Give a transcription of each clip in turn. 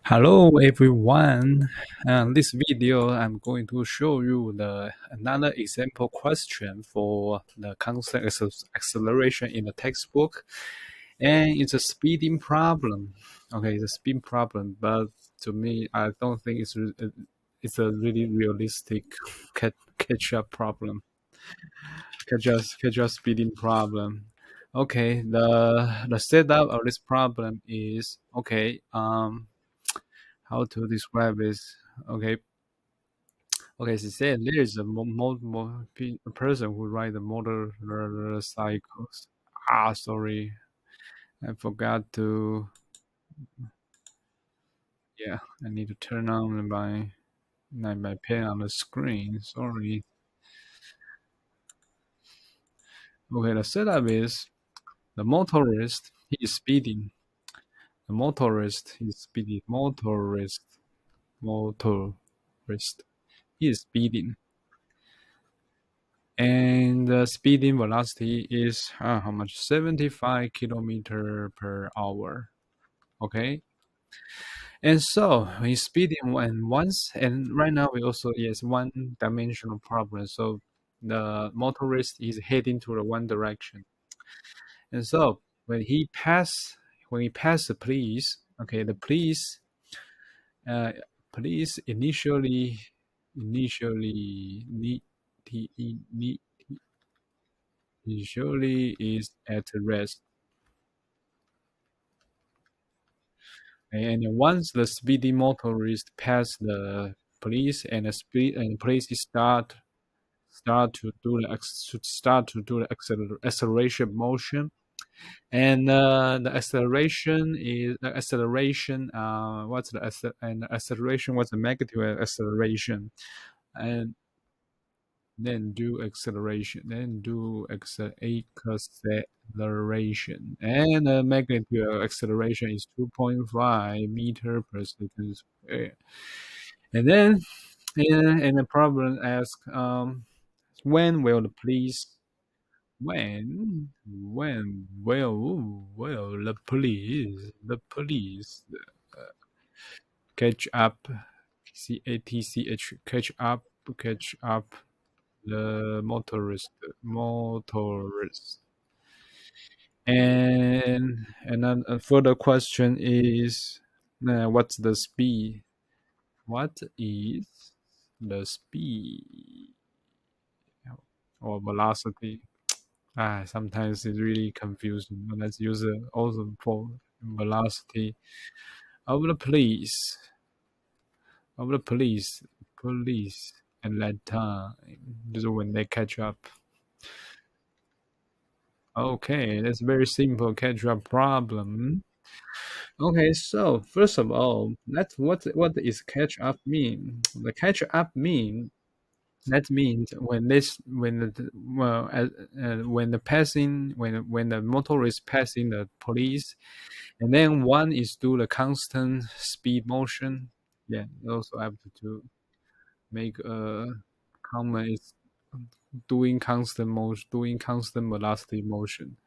Hello everyone. This video I'm going to show you another example question for the constant acceleration in the textbook, and it's a speeding problem. Okay, it's a speed problem, but to me, I don't think it's a really realistic catch up problem. Catch up speeding problem. Okay, the setup of this problem is okay. How to describe this? Okay, okay. So say there is a person who ride the motorcycles. Sorry, I forgot to. Yeah, I need to turn on my pen on the screen. Sorry. Okay, the setup is the motorist. He is speeding. The motorist is speeding. Motorist. He is speeding. And the speeding velocity is how much? 75 kilometer per hour. Okay. And so he's speeding once, and right now we also yes one dimensional problem. So the motorist is heading to the one direction, and so when he pass the police, okay, the uh, police initially need, initially is at rest. And once the speedy motorist pass the police and the police start to do the acceleration motion, and the acceleration what's the and the acceleration what's the magnitude of acceleration, and then do acceleration, and the magnitude of acceleration is 2.5 meter per second square. And then, and the problem asks, when will the police, when will the police catch up, catch up the motorist. And then a further question is, what's the speed? What is the speed or velocity? Sometimes it's really confusing. But let's use it also for velocity of the police at that time. This is when they catch up. Okay, that's very simple catch up problem. Okay, so first of all, that's what is catch up mean? The catch up mean that means when the passing when the motor is passing the police, and then one is do the constant speed motion. Yeah, you also have to make a common is doing constant velocity motion.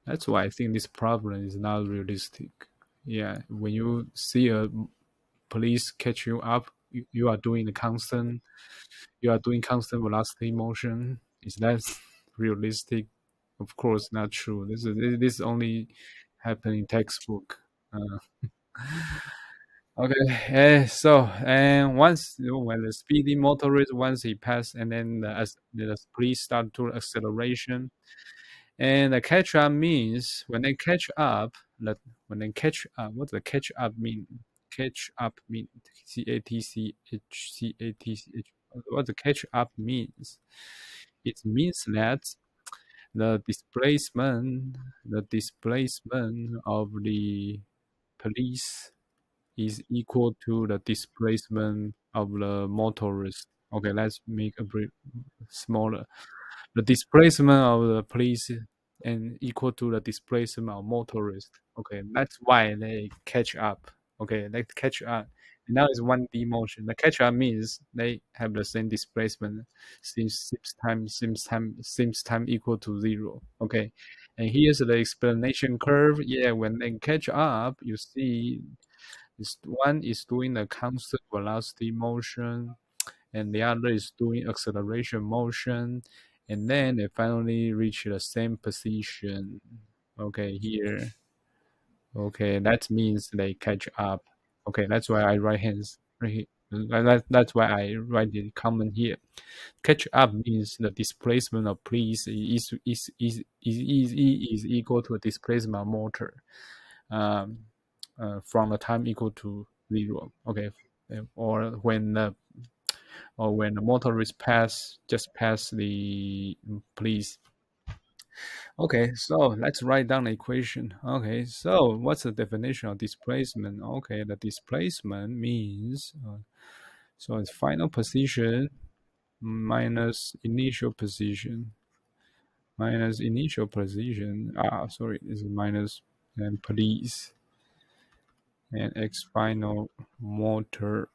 That's why I think this problem is not realistic. Yeah, when you see a police catch you up, you are doing constant velocity motion. Is that realistic? Of course, not true. This only happen in textbook. Okay, so and once when the speedy motorist once he passed, and then as the police start to acceleration, and the catch up means when they catch up, what the catch up mean? Catch up mean CATCH. What the catch up means? It means that the displacement of the police is equal to the displacement of the motorist. Okay, let's make a bit smaller. The displacement of the police and equal to the displacement of motorist. Okay, that's why they catch up. Okay, they catch up. And now it's 1D motion. The catch up means they have the same displacement since time equal to 0. Okay. And here's the explanation curve. Yeah, when they catch up, you see this one is doing a constant velocity motion and the other is doing acceleration motion, and then they finally reach the same position. Okay, here. Okay, that means they catch up. Okay, that's why I write hands. That's why I write the comment here. Catch up means the displacement of police is equal to the displacement of motor um, from the time equal to 0. Okay, or when the motorist just pass the police. Okay, so let's write down the equation. Okay, so what's the definition of displacement? Okay, the displacement means so it's final position minus initial position sorry, this is minus and police and x final motor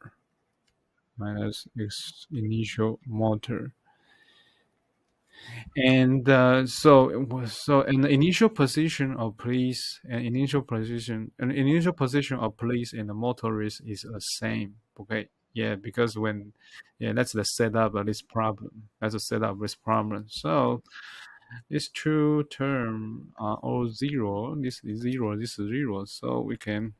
minus x initial motor. And so in the initial position of police and initial position of police and the motorist is the same. Okay, yeah, because when yeah, that's the setup of this problem. That's the setup of this problem. So these two term are all zero. This is zero. This is zero. So we can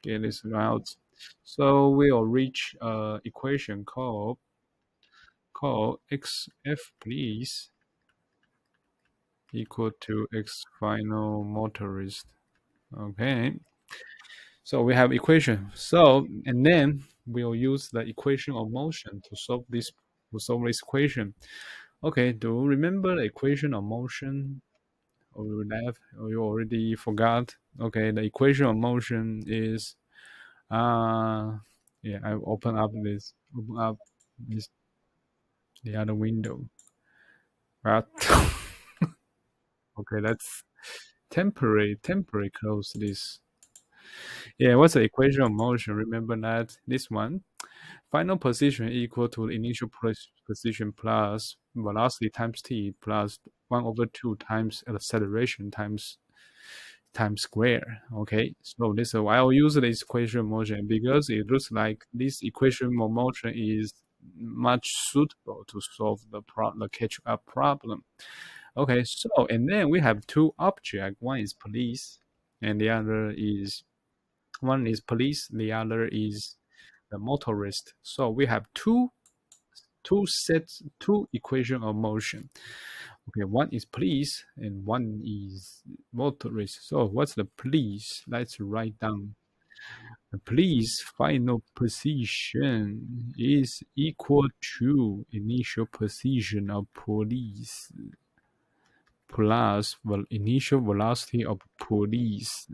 get this out. So we'll reach equation called xf please equal to x final motorist. Okay, so we have equation. So and then we'll use the equation of motion to solve this equation. Okay, do you remember the equation of motion? Or you left, or you already forgot? Okay, the equation of motion is yeah, I open up this the other window. Right. Okay, that's temporary close this. Yeah, what's the equation of motion? Remember that this one, final position equal to initial position plus velocity times t plus 1/2 times acceleration times square. Okay, so this I'll use this equation of motion because it looks like this equation of motion is much suitable to solve the catch up problem. Okay, so and then we have two objects. One is police, and the other is one is police. The other is the motorist. So we have two equation of motion. Okay, one is police and one is motorist. So what's the police? Let's write down. The police final position is equal to initial position of police plus initial velocity of police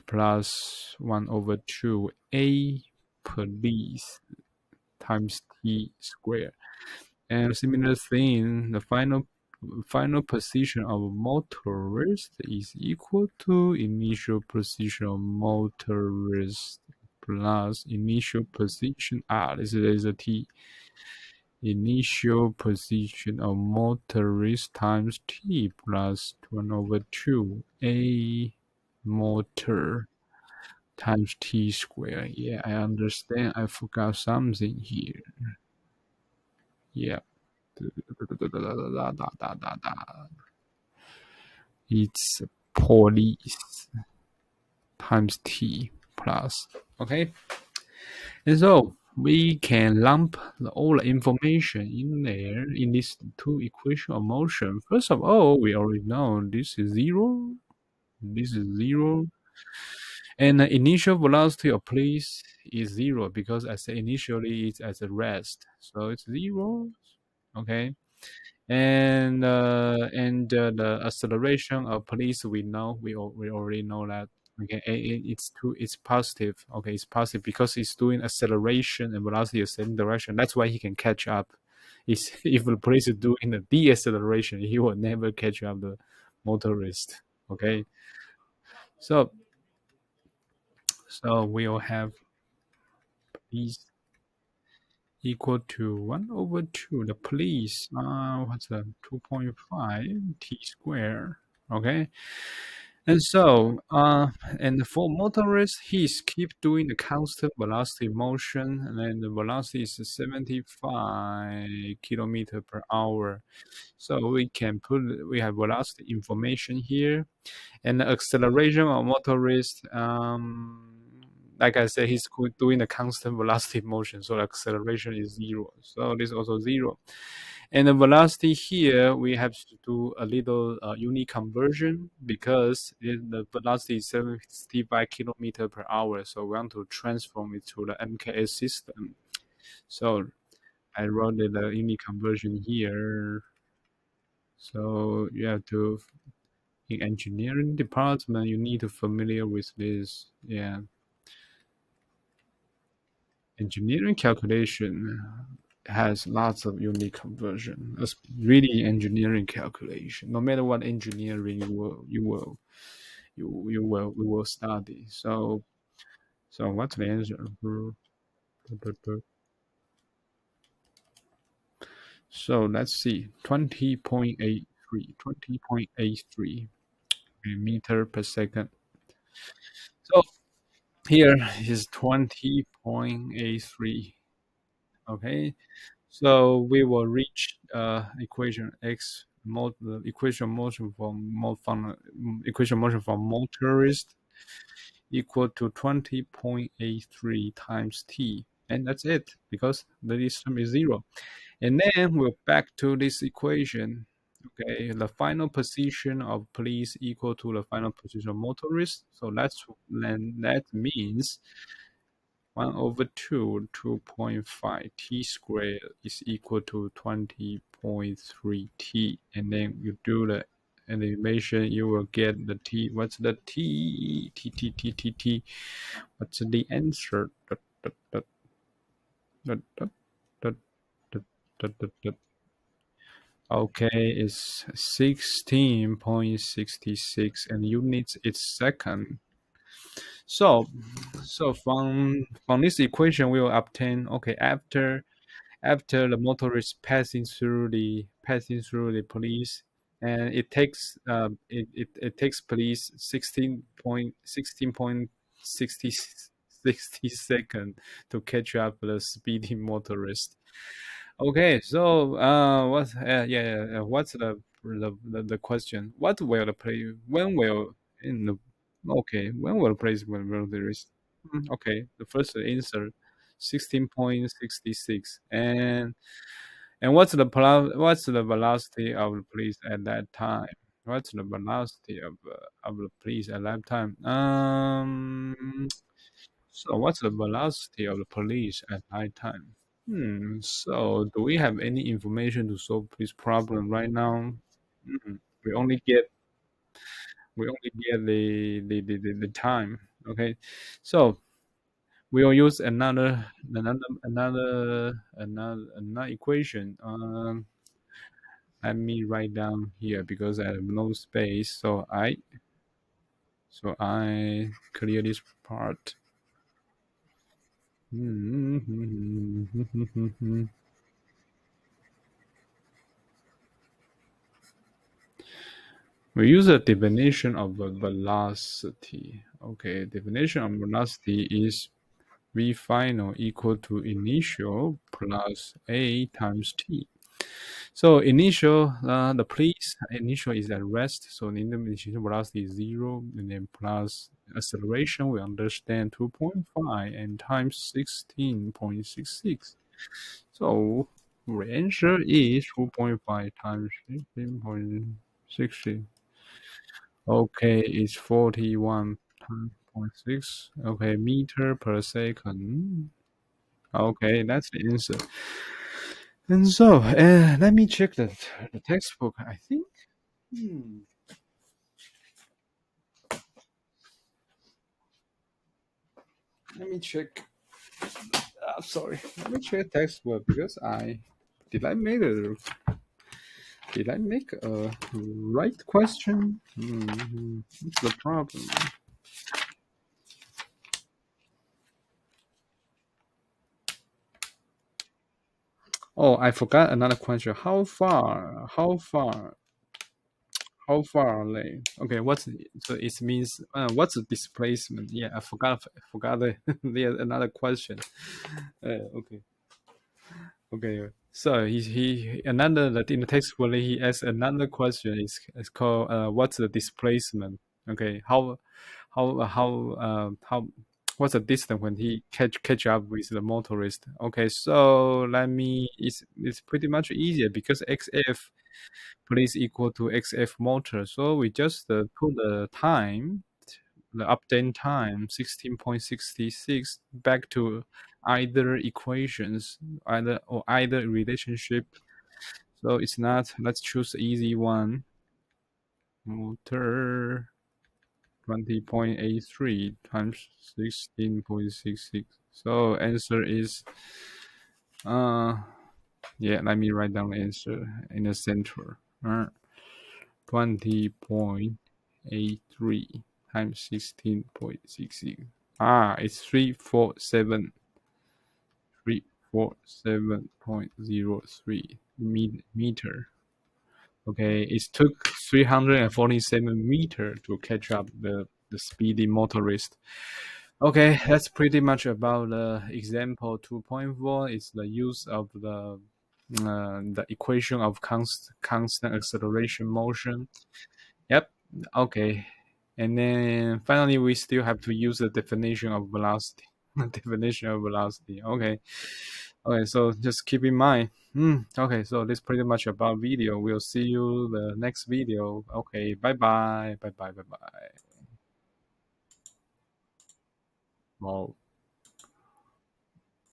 plus 1/2 a police times t squared. And similar thing, the final position of motorist is equal to initial position of motorist plus initial position this is a t initial position of motorist times t plus 1/2 a motor times t squared. Yeah, I understand. I forgot something here. Yeah. It's police times t plus. Okay. And so we can lump all the information in there in these two equations of motion. First of all, we already know this is 0. This is 0. And the initial velocity of police is 0 because I say initially it's at a rest. So it's 0. Okay. And the acceleration of police we know we already know that. Okay, it's positive. Okay, it's positive because it's doing acceleration and velocity the same direction. That's why he can catch up. If the police is doing the deceleration, he will never catch up the motorist. Okay, so So we'll have police equal to 1 over 2. The police, what's that? 2.5 t squared. Okay. And so, and for motorists, he's keep doing the constant velocity motion, and then the velocity is 75 kilometer per hour. So we have velocity information here, and the acceleration of motorist. Like I said, he's doing the constant velocity motion, so the acceleration is 0. So this is also 0. And the velocity here, we have to do a little unit conversion because the velocity is 75 kilometer per hour. So we want to transform it to the MKS system. So I wrote the unit conversion here. So you have to, in engineering department, you need to familiar with this. Yeah. Engineering calculation has lots of unique conversion. It's really engineering calculation. No matter what engineering we will study. So what's the answer? So let's see. 20.83. 20.83 meter per second. So here is 20.83. Okay. So we will reach equation x equation motion from motorist equal to 20.83 times t, and that's it because the distance is 0. And then we're back to this equation. Okay, the final position of police equal to the final position of motorist. So that means 1 over 2, 2.5 t squared is equal to 20.3 t. And then you do the animation, you will get the t. What's the t? T. What's the answer? Okay, it's 16.66 and units is second. So from this equation we will obtain, okay, after the motorist passing through the police, and it takes it takes police 16.60 seconds to catch up the speeding motorist. Okay, so what's the question? What will the play? When will in the okay? When will place will there is? Okay, the first answer, 16.66, and what's the velocity of the police at that time? What's the velocity of the police at that time? So what's the velocity of the police at night time? So do we have any information to solve this problem right now? We only get the time. Okay, so we'll use another equation. Let me write down here because I have no space. So I clear this part. We use a definition of velocity. Okay, definition of velocity is v final equal to initial plus a times t. So initial, the police initial is at rest, so the initial velocity is 0, and then plus acceleration, we understand 2.5 and times 16.66. So the answer is 2.5 times 16.60. Okay, it's 41.6. Okay, meter per second. Okay, that's the answer. And so, let me check the textbook. I think. Let me check. Sorry. Let me check textbook because did I make a right question? What's the problem? Oh, I forgot another question. How far are they? Okay, so it means what's the displacement? Yeah, I forgot there's another question. Okay. Okay, so he another that in the textbook he asks another question. Is called what's the displacement? Okay, how what's the distance when he catch up with the motorist? Okay, so let me it's pretty much easier because xf please equal to xf motor. So we just put the time, the update time 16.66 back to either equations, either relationship. So it's not, let's choose the easy one. Motor 20.83 times 16.66. So answer is uh yeah, let me write down the answer in the center. 20.83 times 16.66. It's 347.03 meter. Okay, it took 347 meter to catch up the speedy motorist. Okay, that's pretty much about example 2.4. It's the use of the equation of constant acceleration motion. Yep. Okay. And then finally, we still have to use the definition of velocity. Definition of velocity. Okay. Okay. So just keep in mind. Okay. So this pretty much about video. We'll see you the next video. Okay. Bye bye. Bye bye. Bye bye. Wow.